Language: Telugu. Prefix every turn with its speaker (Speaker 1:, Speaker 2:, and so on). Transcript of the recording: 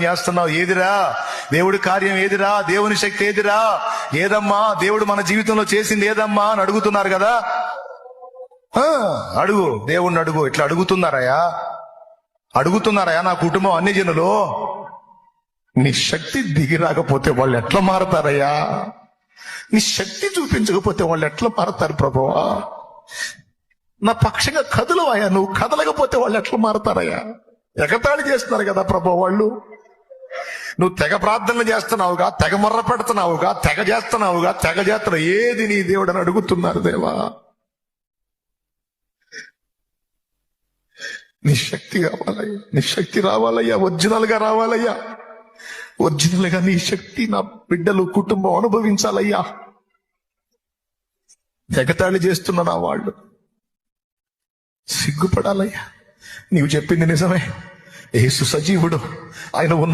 Speaker 1: చేస్తున్నావు ఏదిరా? దేవుడి కార్యం ఏదిరా? దేవుని శక్తి ఏదిరా? ఏదమ్మా దేవుడు మన జీవితంలో చేసింది ఏదమ్మా అని అడుగుతున్నారు కదా. అడుగు, దేవుణ్ణి అడుగు. ఇట్లా అడుగుతున్నారయా నా కుటుంబం అన్ని జనులు. నీ శక్తి దిగి రాకపోతే వాళ్ళు ఎట్లా మారతారయ్యా? నీ శక్తి చూపించకపోతే వాళ్ళు ఎట్లా మారతారు ప్రభువా? నా పక్షంగా కదలవయ్యా, నువ్వు కదలకపోతే వాళ్ళు ఎట్లా మారతారయ్యా? ఎగతాళి చేస్తున్నారు కదా ప్రభు వాళ్ళు. నువ్వు తెగ ప్రార్థనలు చేస్తున్నావుగా, తెగ మొర్ర పెడుతున్నావుగా, తెగ చేస్తున్నావు. ఏది నీ దేవుడు అని అడుగుతున్నారు. దేవా, నీ శక్తి కావాలయ్యా, నీ శక్తి రావాలయ్యా, ఒరిజినల్ గా రావాలయ్యా. ఒరిజినల్ గా నీ శక్తి నా బిడ్డలు కుటుంబం అనుభవించాలయ్యా. ఎగతాళి చేస్తున్న నా వాళ్ళు సిగ్గుపడాలయ్యా. నీవు చెప్పింది నిజమే. యేసు సజీవుడు, ఆయన ఉన్న